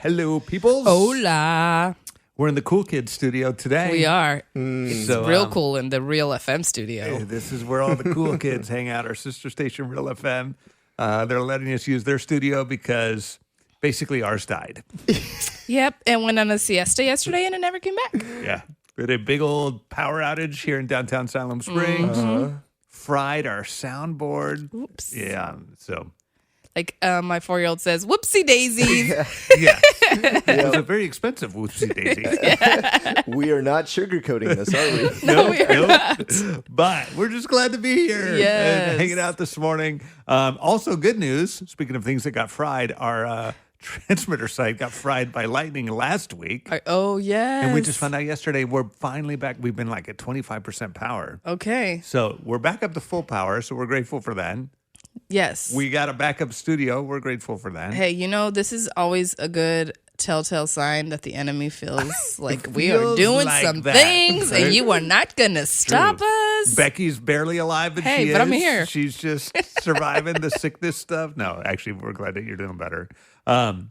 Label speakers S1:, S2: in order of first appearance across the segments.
S1: Hello, peoples.
S2: Hola.
S1: We're in the Cool Kids studio today.
S2: We are. It's real cool in the Real FM studio.
S1: This is where all the cool kids hang out, our sister station, Real FM. They're letting us use their studio because basically ours died.
S2: Yep, and went on a siesta yesterday and it never came back.
S1: Yeah. We had a big old power outage here in downtown Salem Springs. Fried our soundboard.
S2: Oops.
S1: Yeah, so...
S2: Like my 4-year-old says, whoopsie daisies.
S1: Yes. It was a very expensive whoopsie daisy.
S3: We are not sugarcoating this, are we?
S2: No, we are not.
S1: But we're just glad to be here
S2: Yes.
S1: and hanging out this morning. Also, good news. Speaking of things that got fried, our transmitter site got fried by lightning last week.
S2: Oh, yes.
S1: And we just found out yesterday we're finally back. We've been like at 25% power.
S2: Okay.
S1: So we're back up to full power. So we're grateful for that.
S2: Yes.
S1: We got a backup studio. We're grateful for that.
S2: Hey, this is always a good telltale sign that the enemy feels like we are doing
S1: like
S2: some
S1: that.
S2: things and you are not going to stop us.
S1: Becky's barely alive, but
S2: Hey,
S1: she
S2: but
S1: is.
S2: I'm here.
S1: She's just surviving the sickness stuff. No, actually, we're glad that you're doing better. And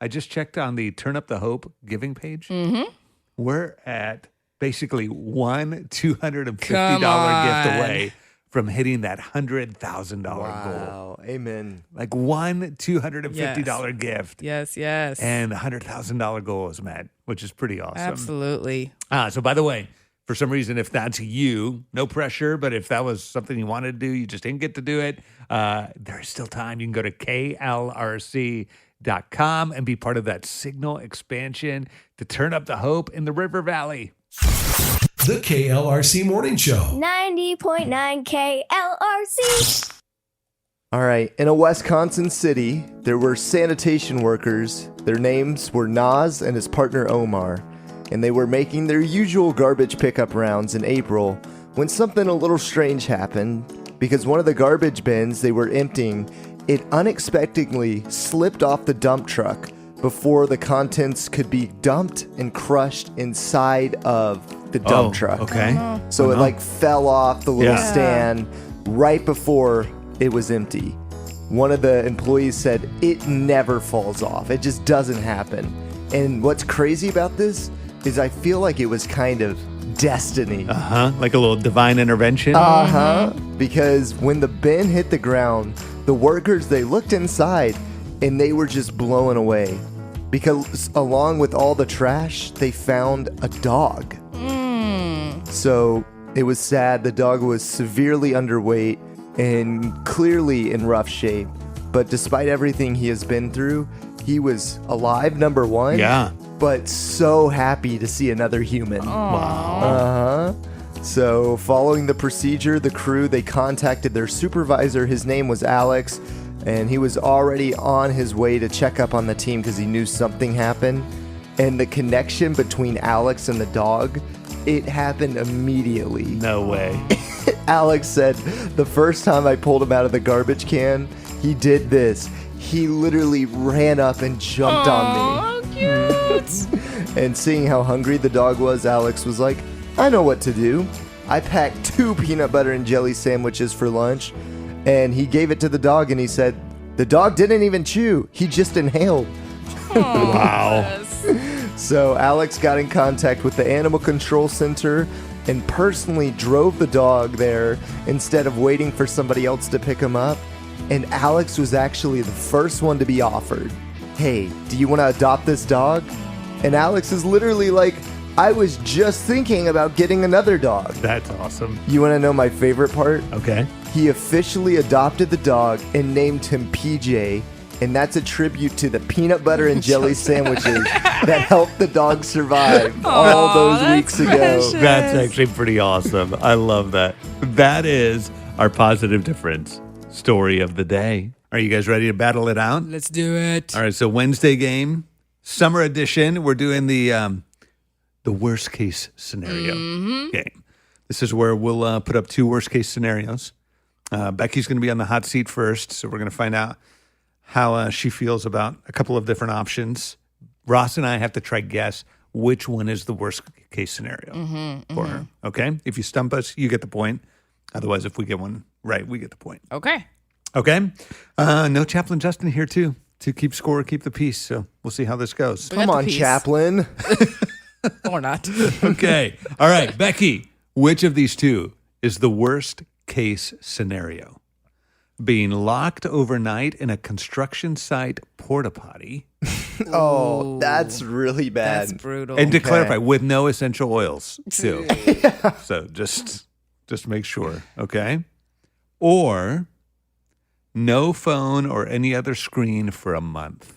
S1: I just checked on the Turn Up the Hope giving page. Mm-hmm. We're at basically one $250 gift away from hitting that $100,000 goal.
S3: Wow. Amen.
S1: Like one $250 gift.
S2: Yes, yes.
S1: And the $100,000 goal is met, which is pretty awesome.
S2: Absolutely.
S1: So by the way, for some reason, if that's you, no pressure, but if that was something you wanted to do, you just didn't get to do it, there's still time. You can go to klrc.com and be part of that signal expansion to turn up the hope in the River Valley.
S4: The KLRC Morning Show.
S5: 90.9 KLRC.
S3: All right. In a Wisconsin city, there were sanitation workers. Their names were Naz and his partner Omar. And they were making their usual garbage pickup rounds in April when something a little strange happened because one of the garbage bins they were emptying, it unexpectedly slipped off the dump truck before the contents could be dumped and crushed inside of the dump truck.
S1: Okay.
S3: So it fell off the little
S1: Yeah.
S3: stand right before it was empty. One of the employees said it never falls off. It just doesn't happen. And what's crazy about this is I feel like it was kind of destiny.
S1: Like a little divine intervention.
S3: Because when the bin hit the ground, the workers, they looked inside and they were just blown away. Because along with all the trash, they found a dog. So it was sad. The dog was severely underweight and clearly in rough shape. But despite everything he has been through, he was alive, number one.
S1: Yeah.
S3: But so happy to see another human.
S1: Wow.
S3: So following the procedure, the crew, they contacted their supervisor. His name was Alex, and he was already on his way to check up on the team because he knew something happened. And the connection between Alex and the dog, it happened immediately.
S1: No way.
S3: Alex said, the first time I pulled him out of the garbage can, he did this. He literally ran up and jumped on me.
S2: Oh, cute.
S3: And seeing how hungry the dog was, Alex was like, I know what to do. I packed 2 peanut butter and jelly sandwiches for lunch, and he gave it to the dog, and he said, the dog didn't even chew. He just inhaled.
S1: Wow.
S2: Yes.
S3: So Alex got in contact with the Animal Control Center and personally drove the dog there instead of waiting for somebody else to pick him up. And Alex was actually the first one to be offered, hey, do you want to adopt this dog? And Alex is literally like, I was just thinking about getting another dog.
S1: That's awesome.
S3: You want to know my favorite part?
S1: Okay.
S3: He officially adopted the dog and named him PJ, and that's a tribute to the peanut butter and jelly sandwiches that helped the dog survive all those weeks ago.
S2: precious.
S1: That's actually pretty awesome. I love that. That is our positive difference story of the day. Are you guys ready to battle it out?
S2: Let's do it.
S1: All right, so Wednesday game, summer edition. We're doing the worst case scenario game. This is where we'll put up 2 worst case scenarios. Becky's going to be on the hot seat first, so we're going to find out how she feels about a couple of different options. Ross and I have to try guess which one is the worst case scenario for her. Okay? If you stump us, you get the point. Otherwise, if we get one right, we get the point.
S2: Okay.
S1: Okay? No Chaplain Justin here, too. to keep score, keep the peace. So we'll see how this goes.
S2: We got
S3: Come
S2: the
S3: on,
S2: piece.
S3: Chaplain.
S2: Or not.
S1: Okay. All right, Becky, which of these two is the worst case scenario? Being locked overnight in a construction site porta potty.
S3: Oh, that's really bad.
S2: That's brutal.
S1: And to
S3: Okay.
S1: clarify, with no essential oils, too. So just make sure, okay? Or no phone or any other screen for a month.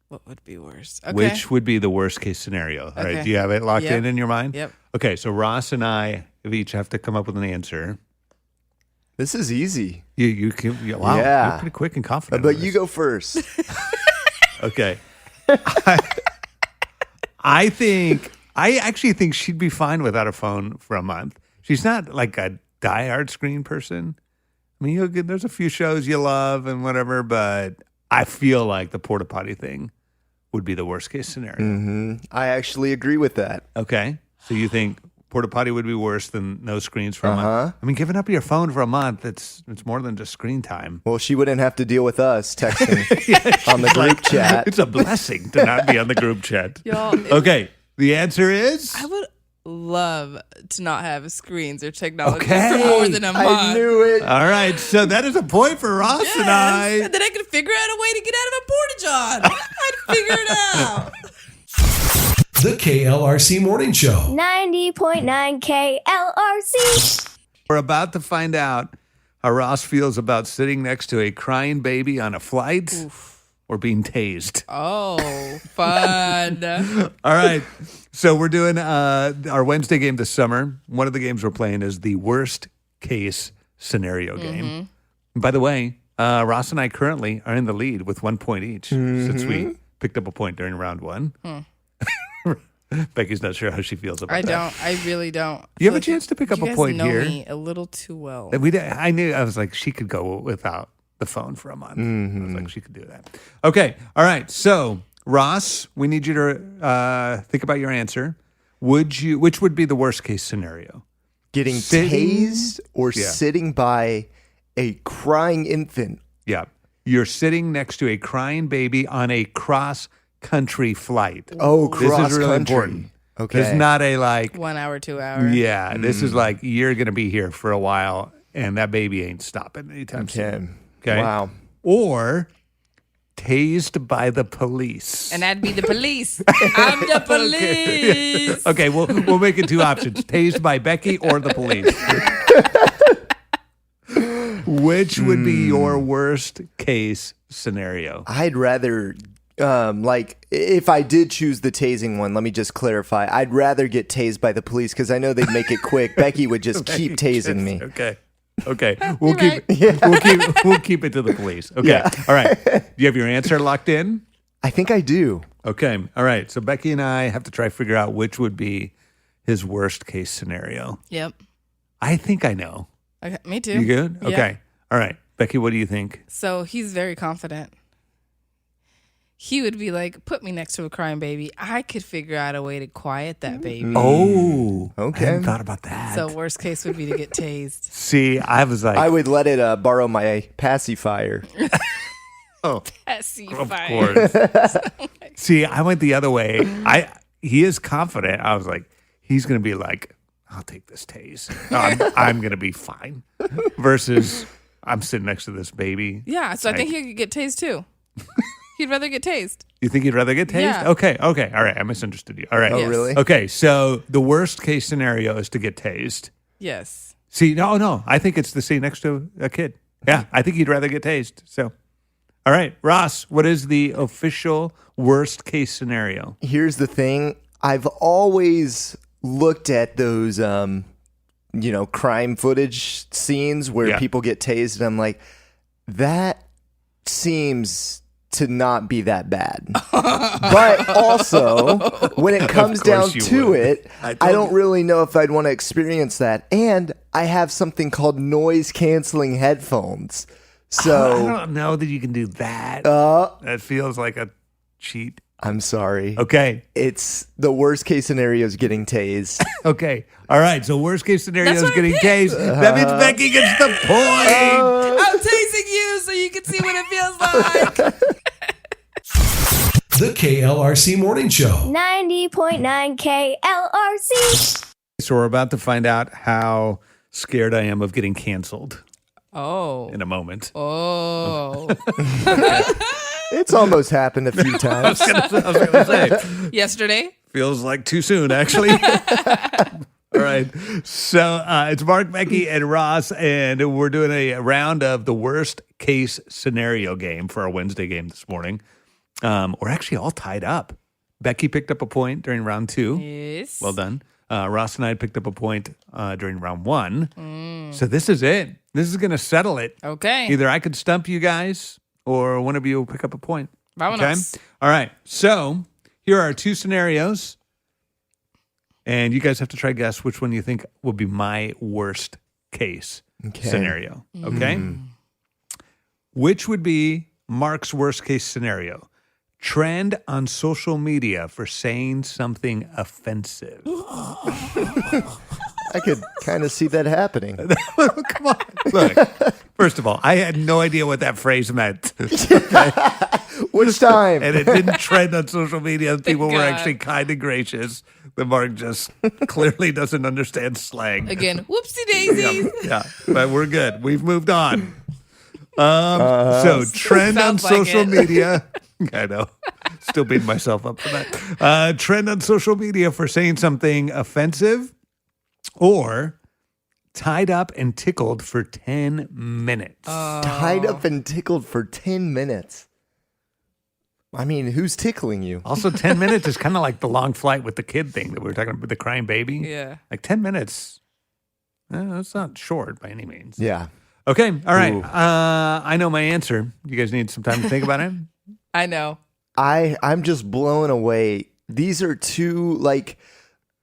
S2: What would be worse? Okay.
S1: Which would be the worst case scenario? All right,
S2: Okay.
S1: do you have it locked
S2: Yep.
S1: in your mind?
S2: Yep.
S1: Okay, so Ross and I each have to come up with an answer.
S3: This is easy.
S1: Wow,
S3: Yeah.
S1: you're pretty quick and confident.
S3: But
S1: on
S3: you
S1: this.
S3: go first.
S1: Okay. I actually think she'd be fine without a phone for a month. She's not like a diehard screen person. I mean, there's a few shows you love and whatever, but I feel like the porta potty thing would be the worst case scenario.
S3: I actually agree with that.
S1: Okay. So you think porta potty would be worse than no screens for a month?
S3: Uh-huh.
S1: I mean, giving up your phone for a month, it's more than just screen time.
S3: Well, she wouldn't have to deal with us texting on the group chat.
S1: It's a blessing to not be on the group chat.
S2: Y'all,
S1: Okay. The answer is
S2: I would love to not have screens or technology
S1: Okay.
S2: for more than a month.
S3: I knew it.
S1: all right. So that is a point for Ross
S2: Yes.
S1: and I.
S2: And then I could figure out a way to get out of a porta john. I'd figure it out.
S4: The KLRC Morning Show.
S5: 90.9 KLRC.
S1: We're about to find out how Ross feels about sitting next to a crying baby on a flight or being tased.
S2: Oh, fun.
S1: All right. So we're doing our Wednesday game this summer. One of the games we're playing is the worst case scenario game. And by the way, Ross and I currently are in the lead with 1 point each since we picked up a point during round one. Becky's not sure how she feels about
S2: I
S1: that.
S2: don't. I really don't.
S1: You have a
S2: Feel like
S1: chance to pick up
S2: you
S1: a
S2: guys
S1: point
S2: know
S1: here.
S2: me a little too well.
S1: I was like, she could go without the phone for a month. I was like, she could do that. Okay. All right. So, Ross, we need you to think about your answer. Which would be the worst case scenario?
S3: Getting
S1: Sitting-
S3: tased or
S1: Yeah.
S3: sitting by a crying infant.
S1: Yeah. You're sitting next to a crying baby on a cross-country flight.
S3: Oh,
S1: This is really
S3: cross-country.
S1: important.
S3: Okay.
S1: It's not a like,
S2: 1 hour, 2 hours.
S1: yeah, this is like, you're going to be here for a while, and that baby ain't stopping anytime soon. Okay.
S3: Wow.
S1: Or tased by the police.
S2: And I'd be the police. I'm the police.
S1: Okay, we'll make it two options: tased by Becky or the police. Which would be your worst case scenario?
S3: I'd rather, if I did choose the tasing one, let me just clarify. I'd rather get tased by the police because I know they'd make it quick. Becky would just keep tasing me.
S1: Okay. We'll keep
S2: right.
S1: we'll keep it to the police. Okay.
S3: Yeah.
S1: All right. Do you have your answer locked in?
S3: I think I do.
S1: Okay. All right. So Becky and I have to try to figure out which would be his worst case scenario.
S2: Yep.
S1: I think I know.
S2: Okay, me too.
S1: You good?
S2: Yeah.
S1: Okay. All right. Becky, what do you think?
S2: So he's very confident. He would be like, put me next to a crying baby. I could figure out a way to quiet that baby.
S1: Oh,
S3: Okay.
S1: I hadn't thought about that.
S2: So worst case would be to get tased.
S1: See, I was like,
S3: I would let it borrow my pacifier.
S2: Pacifier.
S1: of course. See, I went the other way. He is confident. I was like, he's going to be like, I'll take this tase. I'm going to be fine. Versus, I'm sitting next to this baby.
S2: Yeah, so I think he could get tased too. He'd rather get tased.
S1: You think you'd rather get tased?
S2: Yeah.
S1: Okay. All right. I misunderstood you. All right.
S3: Oh,
S2: Yes.
S3: really?
S1: Okay. So the worst case scenario is to get tased.
S2: Yes.
S1: See, no. I think it's to sit next to a kid. Yeah. I think you'd rather get tased. So, all right. Ross, what is the official worst case scenario?
S3: Here's the thing. I've always looked at those, crime footage scenes where
S1: Yeah.
S3: people get tased, and I'm like, that seems to not be that bad. But also, when it comes down
S1: you
S3: to
S1: would.
S3: it,
S1: I
S3: I
S1: told
S3: don't
S1: you.
S3: really know if I'd want to experience that. And I have something called noise canceling headphones.
S1: I
S3: So
S1: don't know that you can do that. That feels like a cheat.
S3: I'm sorry.
S1: Okay.
S3: It's the worst case scenario is getting tased.
S1: Okay. All right. So worst case scenario
S2: That's
S1: is
S2: what I
S1: getting
S2: picked.
S1: tased. That means Becky gets the point.
S2: I'm tasing you so you can see what it feels like.
S4: The KLRC Morning Show.
S5: 90.9 KLRC.
S1: So we're about to find out how scared I am of getting canceled
S2: Oh.
S1: in a moment.
S2: Oh.
S3: It's almost happened a few times.
S1: I was going to say,
S2: Yesterday?
S1: feels like too soon, actually. All right. So it's Mark, Becky, and Ross, and we're doing a round of the worst case scenario game for our Wednesday game this morning. We're actually all tied up. Becky picked up a point during round 2.
S2: Yes.
S1: Well done. Ross and I picked up a point during round 1. So this is it. This is going to settle it.
S2: Okay.
S1: Either I could stump you guys or one of you will pick up a point.
S2: Vámonos.
S1: All right. So here are 2 scenarios. And you guys have to try to guess which one you think will be my worst case scenario. Okay? Which would be Mark's worst case scenario? Trend on social media for saying something offensive.
S3: I could kind of see that happening.
S1: Come on. Look, first of all, I had no idea what that phrase meant.
S3: Which time?
S1: And it didn't trend on social media. People were
S2: God.
S1: actually kind and gracious. The Mark just clearly doesn't understand slang.
S2: Again, whoopsie daisies.
S1: Yeah, but we're good. We've moved on. So trend on
S2: Sounds like
S1: social
S2: it.
S1: media. I know. Still beating myself up for that. Trend on social media for saying something offensive or tied up and tickled for 10 minutes.
S3: Tied up and tickled for 10 minutes. I mean, who's tickling you?
S1: Also, 10 minutes is kind of like the long flight with the kid thing that we were talking about, the crying baby.
S2: Yeah.
S1: Like 10 minutes. That's not short by any means.
S3: Yeah.
S1: Okay. All right.
S3: Ooh.
S1: I know my answer. You guys need some time to think about it?
S2: I know.
S3: I'm just blown away. These are 2, like,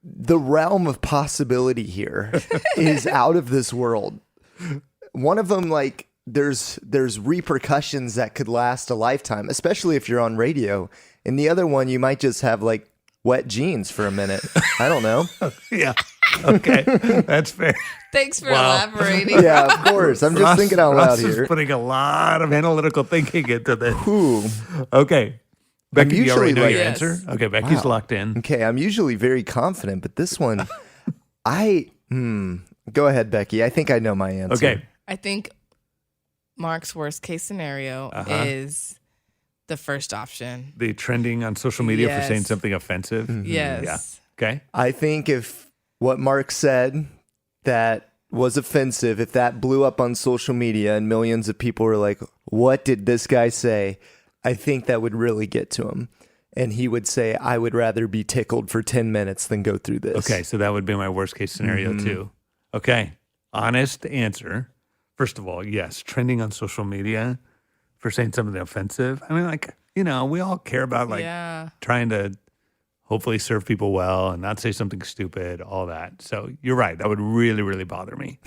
S3: the realm of possibility here is out of this world. One of them, like, there's repercussions that could last a lifetime, especially if you're on radio. And the other one, you might just have, like, wet jeans for a minute. I don't know.
S1: Yeah. Okay. That's fair.
S2: Thanks for
S1: Wow.
S2: elaborating.
S3: Yeah, of course. I'm just thinking out loud
S1: Ross
S3: here.
S1: is putting a lot of analytical thinking into this.
S3: Ooh.
S1: Okay. Becky, you already
S3: usually
S1: know
S3: like-
S1: your
S2: Yes.
S1: answer? Okay, Becky's
S3: Wow.
S1: locked in.
S3: Okay, I'm usually very confident, but this one, go ahead, Becky. I think I know my answer.
S1: Okay.
S2: I think Mark's worst case scenario is the first option.
S1: The trending on social media for
S2: Yes.
S1: saying something offensive.
S2: Yes.
S1: Yeah. Okay.
S3: I think if what Mark said that was offensive, if that blew up on social media and millions of people were like, what did this guy say? I think that would really get to him. And he would say, I would rather be tickled for 10 minutes than go through this.
S1: Okay. So that would be my worst case scenario, too. Okay. Honest answer. First of all, yes, trending on social media for saying something offensive. I mean, like, you know, we all care about, like,
S2: Yeah.
S1: trying to hopefully serve people well and not say something stupid, all that. So you're right. That would really, really bother me.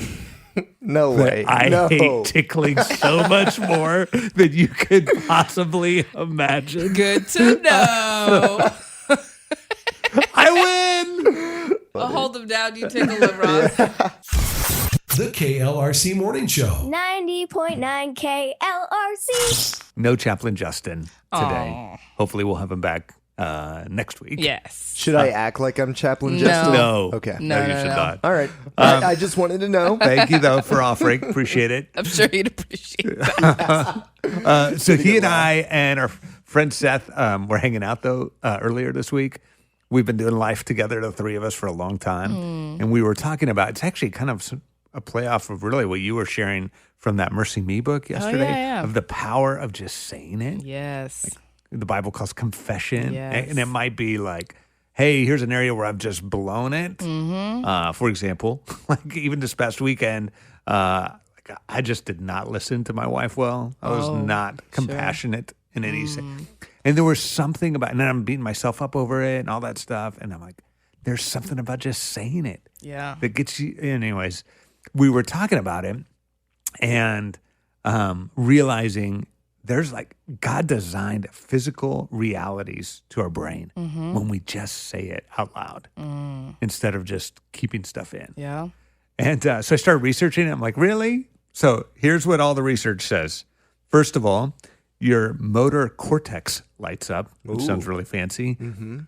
S3: No way.
S1: I
S3: no.
S1: hate tickling so much more than you could possibly imagine.
S2: Good to know.
S1: I win.
S2: I'll hold them down. You tickle them, Ross.
S4: The KLRC Morning Show.
S5: 90.9 KLRC.
S1: No Chaplain Justin today.
S2: Aw.
S1: Hopefully we'll have him back next week.
S2: Yes.
S3: Should I act like I'm Chaplain
S2: No.
S3: Justin?
S1: No.
S3: Okay.
S1: No, you
S2: No,
S1: should
S2: no.
S1: not.
S3: All right. I just wanted to know.
S1: Thank you, though, for offering. Appreciate it.
S2: I'm sure you'd appreciate that.
S1: So he and I and our friend Seth were hanging out, though, earlier this week. We've been doing life together, the 3 of us, for a long time. And we were talking about, it's actually kind of a playoff of really what you were sharing from that Mercy Me book yesterday,
S2: yeah.
S1: of the power of just saying it.
S2: Yes.
S1: The Bible calls confession.
S2: Yes.
S1: And it might be like, hey, here's an area where I've just blown it. For example, like even this past weekend, like I just did not listen to my wife well. I was not compassionate in any sense. And there was something about, and then I'm beating myself up over it and all that stuff. And I'm like, there's something about just saying it
S2: Yeah.
S1: that gets you. Anyways, we were talking about it and realizing there's like God designed physical realities to our brain when we just say it out loud instead of just keeping stuff in.
S2: Yeah.
S1: And so I started researching it. I'm like, really? So here's what all the research says. First of all, your motor cortex lights up, which sounds really fancy.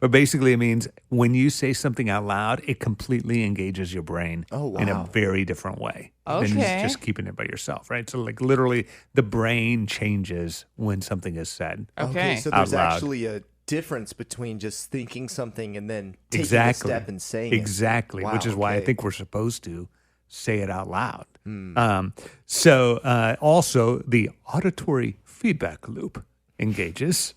S1: But basically it means when you say something out loud, it completely engages your brain in a very different way than just keeping it by yourself, right? So like literally the brain changes when something is said.
S2: Okay.
S3: So
S1: out
S3: there's
S1: loud.
S3: actually a difference between just thinking something and then taking a
S1: Exactly.
S3: step and saying it.
S1: Exactly,
S3: Wow,
S1: which is why I
S3: okay.
S1: think we're supposed to say it out loud. So also the auditory feedback loop engages.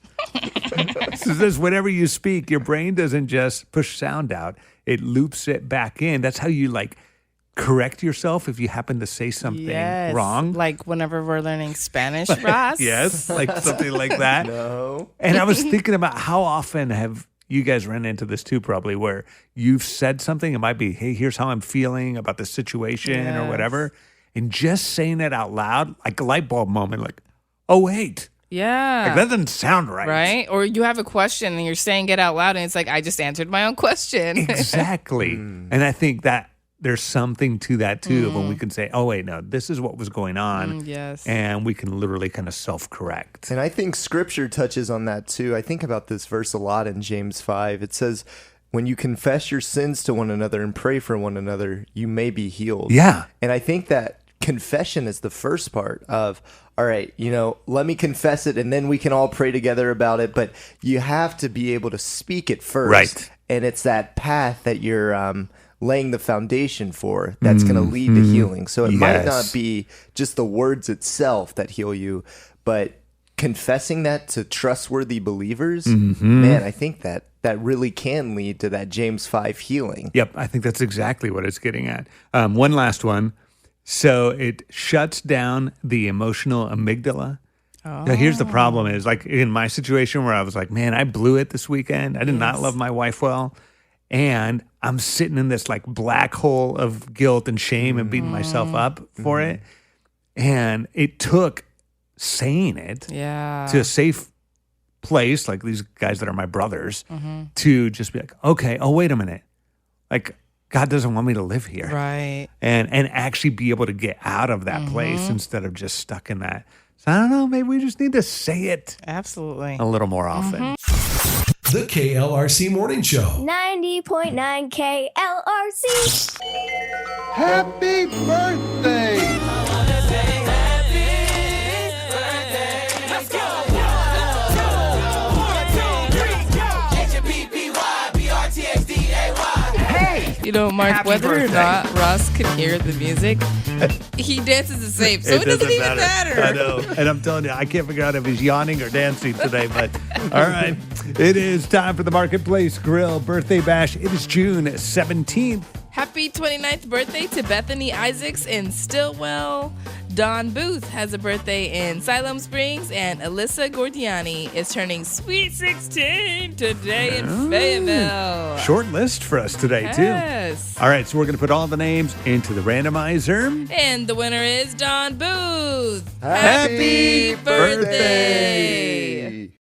S1: So this, whenever you speak, your brain doesn't just push sound out; it loops it back in. That's how you like correct yourself if you happen to say something
S2: Yes.
S1: wrong.
S2: Like whenever we're learning Spanish, Ross.
S1: Yes, like something like that.
S3: No.
S1: And I was thinking about how often have you guys run into this too, probably, where you've said something. It might be, hey, here's how I'm feeling about the situation or
S2: Yes.
S1: whatever. And just saying it out loud, like a light bulb moment, like, oh, wait,
S2: Yeah.
S1: like that doesn't sound right.
S2: Right? Or you have a question and you're saying it out loud and it's like, I just answered my own question.
S1: Exactly. And I think that there's something to that too, when we can say, oh, wait, no, this is what was going on.
S2: Yes.
S1: And we can literally kind of self-correct.
S3: And I think scripture touches on that too. I think about this verse a lot in James 5. It says, when you confess your sins to one another and pray for one another, you may be healed.
S1: Yeah.
S3: And I think that confession is the first part of, all right, let me confess it and then we can all pray together about it. But you have to be able to speak it first.
S1: Right.
S3: And it's that path that you're laying the foundation for that's going to lead to healing. So it might
S1: Yes.
S3: not be just the words itself that heal you, but confessing that to trustworthy believers, man, I think that really can lead to that James 5 healing.
S1: Yep, I think that's exactly what it's getting at. One last one. So it shuts down the emotional amygdala. Now, here's the problem is, like in my situation where I was like, man, I blew it this weekend. I did not love my wife well. And I'm sitting in this like black hole of guilt and shame and beating myself up for it. And it took saying it
S2: Yeah.
S1: to a safe place, like these guys that are my brothers, to just be like, okay, oh, wait a minute. Like, God doesn't want me to live here.
S2: Right.
S1: And actually be able to get out of that place instead of just stuck in that. So I don't know, maybe we just need to say it
S2: Absolutely.
S1: a little more often.
S4: The KLRC Morning Show.
S5: 90.9 KLRC.
S1: Happy birthday!
S2: Mark, whether or not Ross can hear the music, he dances the same. So it doesn't even matter.
S1: I know. And I'm telling you, I can't figure out if he's yawning or dancing today. But all right, it is time for the Marketplace Grill Birthday Bash. It is June 17th.
S2: Happy 29th birthday to Bethany Isaacs in Stillwell. Don Booth has a birthday in Siloam Springs, and Alyssa Gordiani is turning sweet 16 today in Fayetteville.
S1: Short list for us today, too.
S2: Yes.
S1: All right, so we're going to put all the names into the randomizer.
S2: And the winner is Don Booth.
S1: Happy
S2: birthday.